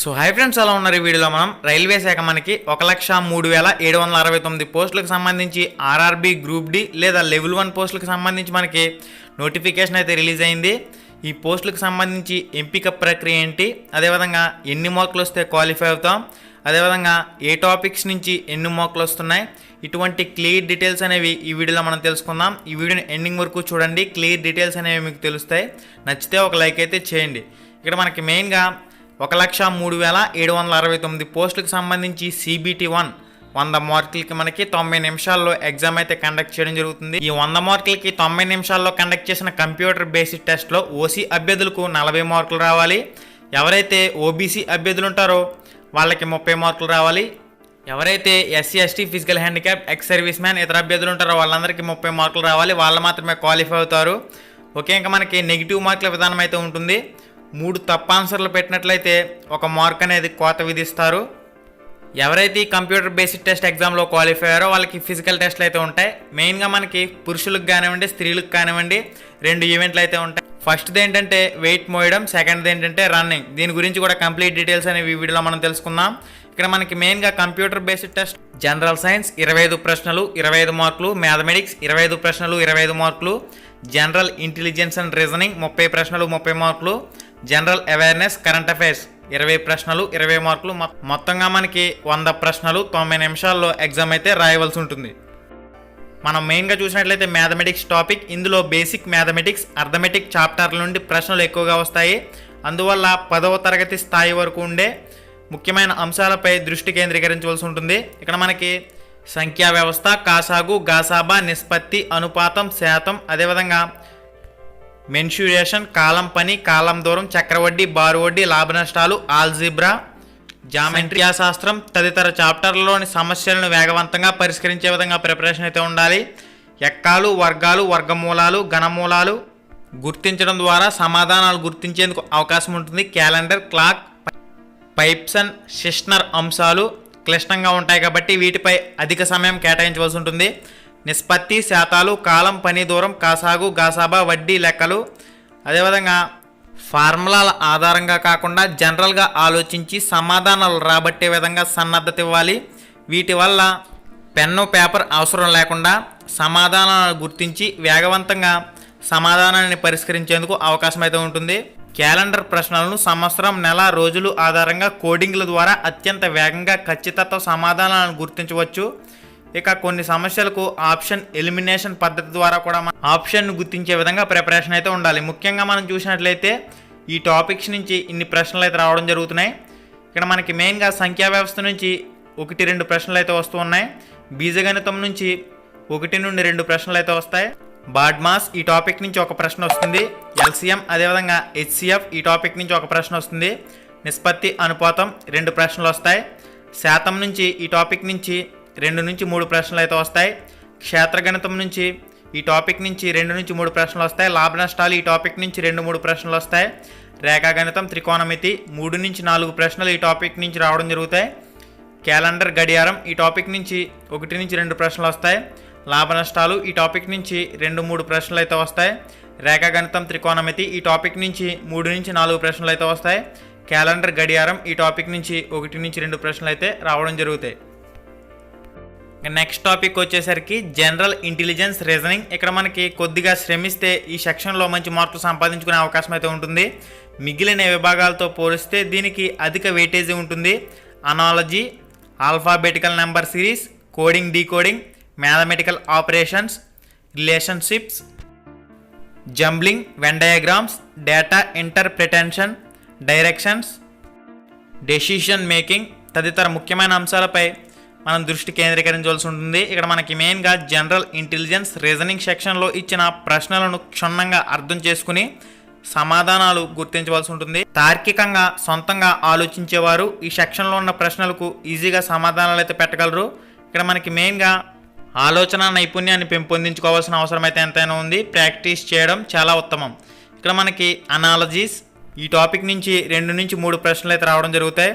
So hi friends, ఎలా ఉన్నారు? ఈ వీడియోలో మనం రైల్వే శాఖ మనకి 1,03,769 పోస్టులకు సంబంధించి ఆర్ఆర్బీ గ్రూప్ డి లేదా లెవెల్ 1 పోస్టులకు సంబంధించి మనకి నోటిఫికేషన్ అయితే రిలీజ్ అయింది. ఈ పోస్టులకు సంబంధించి ఎంపిక ప్రక్రియ ఏంటి, అదేవిధంగా ఎన్ని మార్కులు వస్తే క్వాలిఫై అవుతాం, అదేవిధంగా ఏ టాపిక్స్ నుంచి ఎన్ని మార్కులు వస్తున్నాయి, ఇటువంటి క్లియర్ డీటెయిల్స్ అనేవి ఈ వీడియోలో మనం తెలుసుకుందాం. ఈ వీడియోని ఎండింగ్ వరకు చూడండి, క్లియర్ డీటెయిల్స్ అనేవి మీకు తెలుస్తాయి. నచ్చితే ఒక లైక్ అయితే చేయండి. ఇక్కడ మనకి మెయిన్గా 1,03,769 పోస్టులకు సంబంధించి CBT 1 100 మార్కులకి మనకి 90 నిమిషాల్లో ఎగ్జామ్ అయితే కండక్ట్ చేయడం జరుగుతుంది. ఈ 100 మార్కులకి 90 నిమిషాల్లో కండక్ట్ చేసిన కంప్యూటర్ బేస్డ్ టెస్ట్లో ఓసీ అభ్యర్థులకు 40 మార్కులు రావాలి. ఎవరైతే ఓబీసీ అభ్యర్థులు ఉంటారో వాళ్ళకి 30 మార్కులు రావాలి. ఎవరైతే SC ST physical handicap ex service man ఇతర అభ్యర్థులు ఉంటారో వాళ్ళందరికీ 30 మార్కులు రావాలి. వాళ్ళు మాత్రమే క్వాలిఫై అవుతారు. ఓకే, ఇంకా మనకి నెగిటివ్ మార్కుల విధానం అయితే ఉంటుంది. 3 తప్పు ఆన్సర్లు పెట్టినట్లయితే 1 మార్క్ అనేది కోత విధిస్తారు. ఎవరైతే ఈ కంప్యూటర్ బేస్డ్ టెస్ట్ ఎగ్జామ్లో క్వాలిఫై అయ్యారో వాళ్ళకి ఫిజికల్ టెస్ట్లు అయితే ఉంటాయి. మెయిన్గా మనకి పురుషులకు కానివ్వండి స్త్రీలకు కానివ్వండి 2 ఈవెంట్లు అయితే ఉంటాయి. ఫస్ట్ది ఏంటంటే వెయిట్ మోయడం, సెకండ్ది ఏంటంటే రన్నింగ్. దీని గురించి కూడా కంప్లీట్ డీటెయిల్స్ అనేవి ఈ వీడియోలో మనం తెలుసుకుందాం. ఇక్కడ మనకి మెయిన్గా computer based test general science 25 ప్రశ్నలు 25 మార్కులు, మ్యాథమెటిక్స్ 25 ప్రశ్నలు 25 మార్కులు, జనరల్ ఇంటెలిజెన్స్ అండ్ రీజనింగ్ 30 ప్రశ్నలు 30 మార్కులు, జనరల్ అవేర్నెస్ కరెంట్ అఫైర్స్ 20 ప్రశ్నలు 20 మార్కులు. మొత్తంగా మనకి 100 ప్రశ్నలు 90 నిమిషాల్లో ఎగ్జామ్ అయితే రాయవలసి ఉంటుంది. మనం మెయిన్గా చూసినట్లయితే మ్యాథమెటిక్స్ టాపిక్, ఇందులో బేసిక్ మ్యాథమెటిక్స్ అర్థమెటిక్ చాప్టర్ల నుండి ప్రశ్నలు ఎక్కువగా వస్తాయి. అందువల్ల 10వ తరగతి స్థాయి వరకు ఉండే ముఖ్యమైన అంశాలపై దృష్టి కేంద్రీకరించవలసి ఉంటుంది. ఇక్కడ మనకి సంఖ్యా వ్యవస్థ, కాసాగు, గాసాబా, నిష్పత్తి, అనుపాతం, శాతం, అదేవిధంగా మెన్సురేషన్, కాలం పని, కాలం దూరం, చక్రవడ్డీ, బారు వడ్డీ, లాభ నష్టాలు, ఆల్జిబ్రా, జామెట్రీ శాస్త్రం తదితర చాప్టర్లలోని సమస్యలను వేగవంతంగా పరిష్కరించే విధంగా ప్రిపరేషన్ అయితే ఉండాలి. ఎక్కాలు, వర్గాలు, వర్గమూలాలు, ఘనమూలాలు గుర్తించడం ద్వారా సమాధానాలు గుర్తించేందుకు అవకాశం ఉంటుంది. క్యాలెండర్, క్లాక్, పైప్స్ అండ్ సిస్టనర్ అంశాలు క్లిష్టంగా ఉంటాయి కాబట్టి వీటిపై అధిక సమయం కేటాయించవలసి ఉంటుంది. నిష్పత్తి, శాతాలు, కాలం, పని, దూరం, కాసాగు, గాసాబా, వడ్డీ, లెక్కలు, అదేవిధంగా ఫార్ములాల ఆధారంగా కాకుండా జనరల్గా ఆలోచించి సమాధానాలు రాబట్టే విధంగా సన్నద్ధత ఇవ్వాలి. వీటి వల్ల పెన్ను పేపర్ అవసరం లేకుండా సమాధానాలను గుర్తించి వేగవంతంగా సమాధానాన్ని పరిష్కరించేందుకు అవకాశం అయితే ఉంటుంది. క్యాలెండర్ ప్రశ్నలను సంవత్సరం, నెల, రోజులు ఆధారంగా కోడింగ్ల ద్వారా అత్యంత వేగంగా ఖచ్చితత్వ సమాధానాలను గుర్తించవచ్చు. ఇక కొన్ని సమస్యలకు ఆప్షన్ ఎలిమినేషన్ పద్ధతి ద్వారా కూడా ఆప్షన్ను గుర్తించే విధంగా ప్రిపరేషన్ అయితే ఉండాలి. ముఖ్యంగా మనం చూసినట్లయితే ఈ టాపిక్స్ నుంచి ఇన్ని ప్రశ్నలు అయితే రావడం జరుగుతున్నాయి. ఇక్కడ మనకి మెయిన్గా సంఖ్యా వ్యవస్థ నుంచి 1-2 ప్రశ్నలు అయితే వస్తూ ఉన్నాయి. బీజగణితం నుంచి 1 నుండి 2 ప్రశ్నలు అయితే వస్తాయి. బాడ్మాస్ ఈ టాపిక్ నుంచి 1 ప్రశ్న వస్తుంది. LCM అదేవిధంగా HCF ఈ టాపిక్ నుంచి 1 ప్రశ్న వస్తుంది. నిష్పత్తి, అనుపాతం 2 ప్రశ్నలు వస్తాయి. శాతం నుంచి ఈ టాపిక్ నుంచి 2 నుంచి 3 ప్రశ్నలు అయితే వస్తాయి. క్షేత్రగణితం నుంచి ఈ టాపిక్ నుంచి 2 నుంచి 3 ప్రశ్నలు వస్తాయి. లాభ నష్టాలు ఈ టాపిక్ నుంచి 2-3 ప్రశ్నలు వస్తాయి. రేఖాగణితం, త్రికోణమితి 3 నుంచి 4 ప్రశ్నలు ఈ టాపిక్ నుంచి రావడం జరుగుతాయి. క్యాలెండర్, గడియారం ఈ టాపిక్ నుంచి 1 నుంచి 2 ప్రశ్నలు వస్తాయి. లాభ నష్టాలు ఈ టాపిక్ నుంచి 2-3 ప్రశ్నలు అయితే వస్తాయి. రేఖాగణితం, త్రికోణమితి ఈ టాపిక్ నుంచి 3 నుంచి 4 ప్రశ్నలు అయితే వస్తాయి. క్యాలెండర్, గడియారం ఈ టాపిక్ నుంచి 1 నుంచి 2 ప్రశ్నలు అయితే రావడం జరుగుతాయి. నెక్స్ట్ టాపిక్ వచ్చేసరికి జనరల్ ఇంటెలిజెన్స్ రీజనింగ్. ఇక్కడ మనకి కొద్దిగా శ్రమిస్తే ఈ సెక్షన్లో మంచి మార్కులు సంపాదించుకునే అవకాశం అయితే ఉంటుంది. మిగిలిన విభాగాలతో పోలిస్తే దీనికి అధిక వెయిటేజీ ఉంటుంది. Analogy, alphabetical number series, coding, decoding, mathematical operations, relationships, jumbling, Venn diagrams, data interpretation, directions, decision making తదితర ముఖ్యమైన అంశాలపై మనం దృష్టి కేంద్రీకరించవలసి ఉంటుంది. ఇక్కడ మనకి మెయిన్గా జనరల్ ఇంటెలిజెన్స్ రీజనింగ్ సెక్షన్లో ఇచ్చిన ప్రశ్నలను క్షుణ్ణంగా అర్థం చేసుకుని సమాధానాలు గుర్తించవలసి ఉంటుంది. తార్కికంగా సొంతంగా ఆలోచించేవారు ఈ సెక్షన్లో ఉన్న ప్రశ్నలకు ఈజీగా సమాధానాలు అయితే పెట్టగలరు. ఇక్కడ మనకి మెయిన్గా ఆలోచన నైపుణ్యాన్ని పెంపొందించుకోవాల్సిన అవసరం అయితే ఎంతైనా ఉంది. ప్రాక్టీస్ చేయడం చాలా ఉత్తమం. ఇక్కడ మనకి అనాలజీస్ ఈ టాపిక్ నుంచి 2 నుంచి 3 ప్రశ్నలు అయితే రావడం జరుగుతాయి.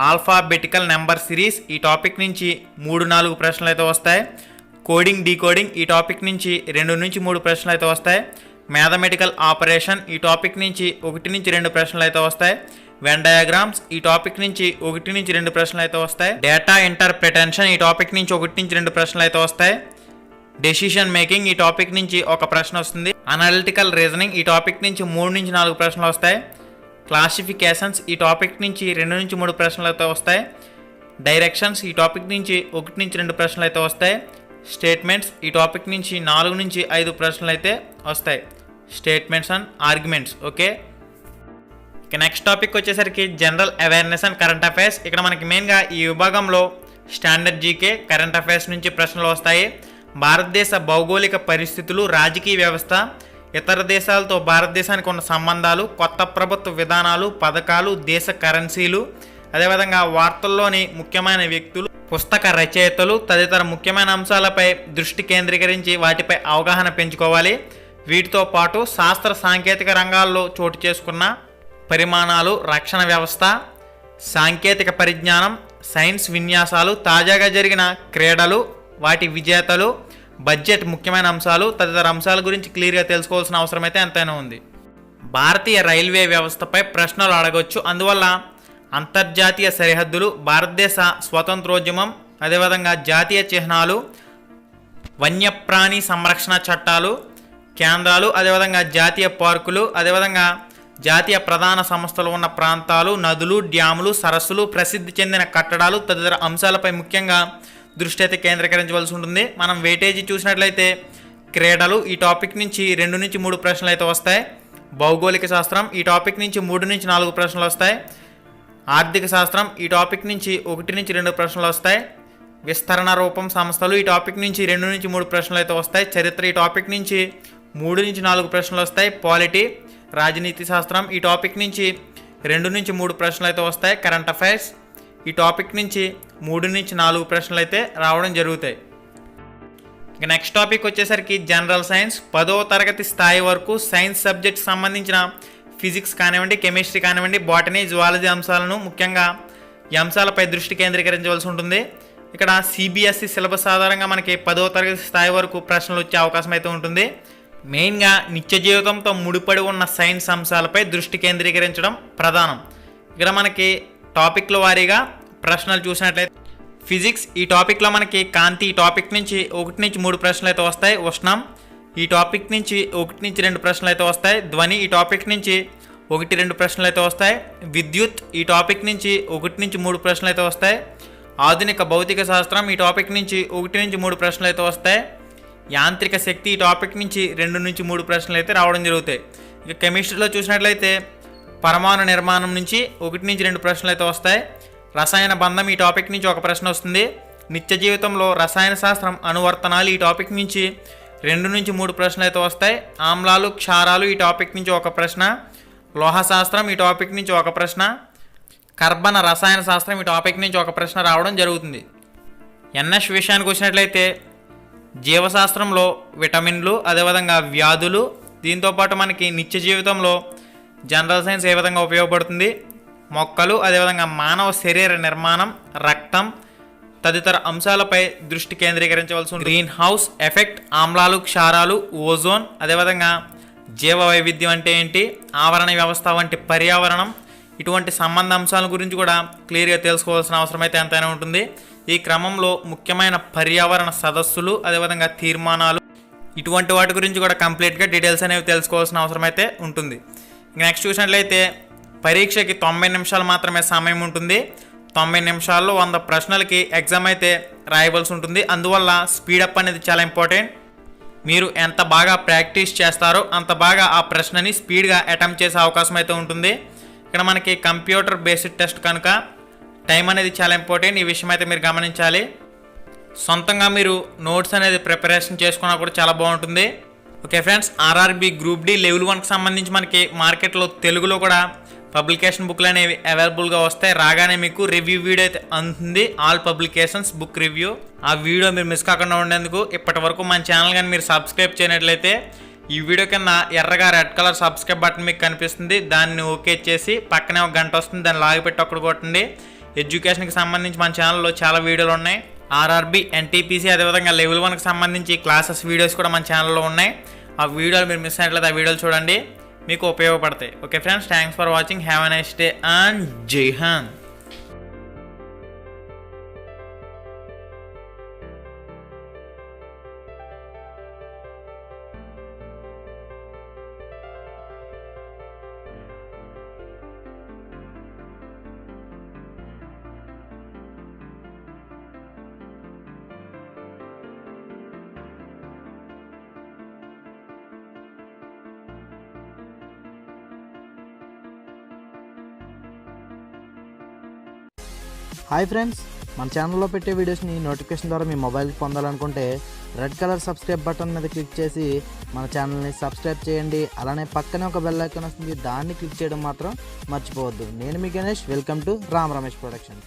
ఆల్ఫాబెటికల్ నెంబర్ సిరీస్ ఈ టాపిక్ నుంచి 3-4 ప్రశ్నలు అయితే వస్తాయి. కోడింగ్, డీకోడింగ్ ఈ టాపిక్ నుంచి 2 నుంచి 3 ప్రశ్నలు అయితే వస్తాయి. మ్యాథమెటికల్ ఆపరేషన్ ఈ టాపిక్ నుంచి 1 నుంచి 2 ప్రశ్నలు అయితే వస్తాయి. వెన్ డయాగ్రామ్స్ ఈ టాపిక్ నుంచి 1 నుంచి 2 ప్రశ్నలు అయితే వస్తాయి. డేటా ఇంటర్ప్రిటేషన్ ఈ టాపిక్ నుంచి 1 నుంచి 2 ప్రశ్నలు అయితే వస్తాయి. డెసిషన్ మేకింగ్ ఈ టాపిక్ నుంచి ఒక ప్రశ్న వస్తుంది. అనలిటికల్ రీజనింగ్ ఈ టాపిక్ నుంచి 3 నుంచి 4 ప్రశ్నలు వస్తాయి. క్లాసిఫికేషన్స్ ఈ టాపిక్ నుంచి 2 నుంచి 3 ప్రశ్నలు అయితే వస్తాయి. డైరెక్షన్స్ ఈ టాపిక్ నుంచి 1 నుంచి 2 ప్రశ్నలు అయితే వస్తాయి. స్టేట్మెంట్స్ ఈ టాపిక్ నుంచి 4 నుంచి 5 ప్రశ్నలు అయితే వస్తాయి. Statements and arguments. ఓకే, ఇక నెక్స్ట్ టాపిక్ వచ్చేసరికి general awareness and current affairs. ఇక్కడ మనకి మెయిన్గా ఈ విభాగంలో స్టాండర్డ్ జీకే, కరెంట్ అఫైర్స్ నుంచి ప్రశ్నలు వస్తాయి. భారతదేశ భౌగోళిక పరిస్థితులు, రాజకీయ వ్యవస్థ, ఇతర దేశాలతో భారతదేశానికి ఉన్న సంబంధాలు, కొత్త ప్రభుత్వ విధానాలు, పథకాలు, దేశ కరెన్సీలు, అదేవిధంగా వార్తల్లోని ముఖ్యమైన వ్యక్తులు, పుస్తక రచయితలు తదితర ముఖ్యమైన అంశాలపై దృష్టి కేంద్రీకరించి వాటిపై అవగాహన పెంచుకోవాలి. వీటితో పాటు శాస్త్ర సాంకేతిక రంగాల్లో చోటు చేసుకున్న పరిమాణాలు, రక్షణ వ్యవస్థ, సాంకేతిక పరిజ్ఞానం, సైన్స్ విన్యాసాలు, తాజాగా జరిగిన క్రీడలు, వాటి విజేతలు, బడ్జెట్, ముఖ్యమైన అంశాలు తదితర అంశాల గురించి క్లియర్గా తెలుసుకోవాల్సిన అవసరం అయితే ఎంతైనా ఉంది. భారతీయ రైల్వే వ్యవస్థపై ప్రశ్నలు అడగవచ్చు. అందువల్ల అంతర్జాతీయ సరిహద్దులు, భారతదేశ స్వతంత్రోద్యమం, అదేవిధంగా జాతీయ చిహ్నాలు, వన్యప్రాణి సంరక్షణ చట్టాలు, కేంద్రాలు, అదేవిధంగా జాతీయ పార్కులు, అదేవిధంగా జాతీయ ప్రధాన సంస్థలు ఉన్న ప్రాంతాలు, నదులు, డ్యాములు, సరస్సులు, ప్రసిద్ధి చెందిన కట్టడాలు తదితర అంశాలపై ముఖ్యంగా దృష్టి అయితే కేంద్రీకరించవలసి ఉంటుంది. మనం వెయిటేజీ చూసినట్లయితే క్రీడలు ఈ టాపిక్ నుంచి 2 నుంచి 3 ప్రశ్నలు అయితే వస్తాయి. భౌగోళిక శాస్త్రం ఈ టాపిక్ నుంచి 3 నుంచి 4 ప్రశ్నలు వస్తాయి. ఆర్థిక శాస్త్రం ఈ టాపిక్ నుంచి 1 నుంచి 2 ప్రశ్నలు వస్తాయి. విస్తరణ రూపం సంస్థలు ఈ టాపిక్ నుంచి 2 నుంచి 3 ప్రశ్నలు అయితే వస్తాయి. చరిత్ర ఈ టాపిక్ నుంచి 3 నుంచి 4 ప్రశ్నలు వస్తాయి. పాలిటీ రాజనీతి శాస్త్రం ఈ టాపిక్ నుంచి 2 నుంచి 3 ప్రశ్నలు అయితే వస్తాయి. కరెంట్ అఫైర్స్ ఈ టాపిక్ నుంచి 3 నుంచి 4 ప్రశ్నలు అయితే రావడం జరుగుతాయి. ఇక నెక్స్ట్ టాపిక్ వచ్చేసరికి జనరల్ సైన్స్. 10వ తరగతి స్థాయి వరకు సైన్స్ సబ్జెక్ట్ సంబంధించిన ఫిజిక్స్ కానివ్వండి, కెమిస్ట్రీ కానివ్వండి, బాటనీ, జువాలజీ అంశాలను ముఖ్యంగా ఈ అంశాలపై దృష్టి కేంద్రీకరించవలసి ఉంటుంది. ఇక్కడ సిబిఎస్ఈ సిలబస్ ఆధారంగా మనకి 10వ తరగతి స్థాయి వరకు ప్రశ్నలు వచ్చే అవకాశం అయితే ఉంటుంది. మెయిన్గా నిత్య జీవితంతో ముడిపడి ఉన్న సైన్స్ అంశాలపై దృష్టి కేంద్రీకరించడం ప్రధానం. ఇక్కడ మనకి టాపిక్ల వారీగా ప్రశ్నలు చూసినట్లయితే ఫిజిక్స్ ఈ టాపిక్లో మనకి కాంతి ఈ టాపిక్ నుంచి 1 నుంచి 3 ప్రశ్నలు అయితే వస్తాయి. ఉష్ణం ఈ టాపిక్ నుంచి 1 నుంచి 2 ప్రశ్నలు అయితే వస్తాయి. ధ్వని ఈ టాపిక్ నుంచి 1-2 ప్రశ్నలు అయితే వస్తాయి. విద్యుత్ ఈ టాపిక్ నుంచి 1 నుంచి 3 ప్రశ్నలు అయితే వస్తాయి. ఆధునిక భౌతిక శాస్త్రం ఈ టాపిక్ నుంచి 1 నుంచి 3 ప్రశ్నలు అయితే వస్తాయి. యాంత్రిక శక్తి ఈ టాపిక్ నుంచి 2 నుంచి 3 ప్రశ్నలు అయితే రావడం జరుగుతాయి. ఇక కెమిస్ట్రీలో చూసినట్లయితే పరమాణు నిర్మాణం నుంచి 1 నుంచి 2 ప్రశ్నలు అయితే వస్తాయి. రసాయన బంధం ఈ టాపిక్ నుంచి ఒక ప్రశ్న వస్తుంది. నిత్య జీవితంలో రసాయన శాస్త్రం, అనువర్తనాలు ఈ టాపిక్ నుంచి 2 నుంచి 3 ప్రశ్నలు అయితే వస్తాయి. ఆమ్లాలు, క్షారాలు ఈ టాపిక్ నుంచి ఒక ప్రశ్న. లోహశాస్త్రం ఈ టాపిక్ నుంచి ఒక ప్రశ్న. కర్బన రసాయన శాస్త్రం ఈ టాపిక్ నుంచి ఒక ప్రశ్న రావడం జరుగుతుంది. ఎన్ఎస్ విషయానికి వచ్చినట్లయితే జీవశాస్త్రంలో విటమిన్లు, అదేవిధంగా వ్యాధులు, దీంతోపాటు మనకి నిత్య జీవితంలో జనరల్ సైన్స్ ఏ విధంగా ఉపయోగపడుతుంది, మొక్కలు, అదేవిధంగా మానవ శరీర నిర్మాణం, రక్తం తదితర అంశాలపై దృష్టి కేంద్రీకరించవలసి ఉంది. గ్రీన్ హౌస్ ఎఫెక్ట్, ఆమ్లాలు, క్షారాలు, ఓజోన్, అదేవిధంగా జీవ వైవిధ్యం అంటే ఏంటి, ఆవరణ వ్యవస్థ వంటి పర్యావరణం, ఇటువంటి సంబంధ అంశాల గురించి కూడా క్లియర్గా తెలుసుకోవాల్సిన అవసరం అయితే ఎంతైనా ఉంటుంది. ఈ క్రమంలో ముఖ్యమైన పర్యావరణ సదస్సులు, అదేవిధంగా తీర్మానాలు, ఇటువంటి వాటి గురించి కూడా కంప్లీట్గా డీటెయిల్స్ అనేవి తెలుసుకోవాల్సిన అవసరం అయితే ఉంటుంది. నెక్స్ట్ చూసినట్లయితే పరీక్షకి 90 నిమిషాలు మాత్రమే సమయం ఉంటుంది. 90 నిమిషాల్లో 100 ప్రశ్నలకి ఎగ్జామ్ అయితే రాయవలసి ఉంటుంది. అందువల్ల స్పీడప్ అనేది చాలా ఇంపార్టెంట్. మీరు ఎంత బాగా ప్రాక్టీస్ చేస్తారో అంత బాగా ఆ ప్రశ్నని స్పీడ్గా అటెంప్ట్ చేసే అవకాశం అయితే ఉంటుంది. ఇక్కడ మనకి కంప్యూటర్ బేస్డ్ టెస్ట్ కనుక టైం అనేది చాలా ఇంపార్టెంట్. ఈ విషయం అయితే మీరు గమనించాలి. సొంతంగా మీరు నోట్స్ అనేది ప్రిపరేషన్ చేసుకున్నా కూడా చాలా బాగుంటుంది. Okay friends, RRB group D level 1కి సంబంధించి మనకి మార్కెట్లో తెలుగులో కూడా పబ్లికేషన్ బుక్లు అనేవి అవైలబుల్గా వస్తాయి. రాగానే మీకు రివ్యూ వీడియో అయితే అందుతుంది. All publications book review. ఆ వీడియో మీరు మిస్ కాకుండా ఉండేందుకు ఇప్పటి వరకు మన ఛానల్ కానీ మీరు సబ్స్క్రైబ్ చేయనట్లయితే ఈ వీడియో కింద ఎర్రగా రెడ్ కలర్ సబ్స్క్రైబ్ బటన్ మీకు కనిపిస్తుంది. దాన్ని ఓకే చేసి పక్కనే ఒక గంట వస్తుంది, దాన్ని లాగిపెట్టి అక్కడ కొట్టండి. ఎడ్యుకేషన్కి సంబంధించి మన ఛానల్లో చాలా వీడియోలు ఉన్నాయి. ఆర్ఆర్బి, ఎన్టీపీసీ, అదేవిధంగా లెవెల్ 1కి సంబంధించి క్లాసెస్ వీడియోస్ కూడా మన ఛానల్లో ఉన్నాయి. ఆ వీడియోలు మీరు మిస్ అయినట్లయితే ఆ వీడియోలు చూడండి. మీకు ఉపయోగపడతాయి. Okay friends, thanks for watching. Have a nice day and జై హింద్. హాయ్ ఫ్రెండ్స్, మన ఛానల్లో పెట్టే వీడియోస్ని నోటిఫికేషన్ ద్వారా మీ మొబైల్కి పొందాలనుకుంటే రెడ్ కలర్ సబ్స్క్రైబ్ బటన్ మీద క్లిక్ చేసి మన ఛానల్ని సబ్స్క్రైబ్ చేయండి. అలానే పక్కనే ఒక బెల్ ఐకాన్ వస్తుంది, దాన్ని క్లిక్ చేయడం మాత్రం మర్చిపోవద్దు. నేను మీ Ganesh, welcome to Ram Ramesh productions.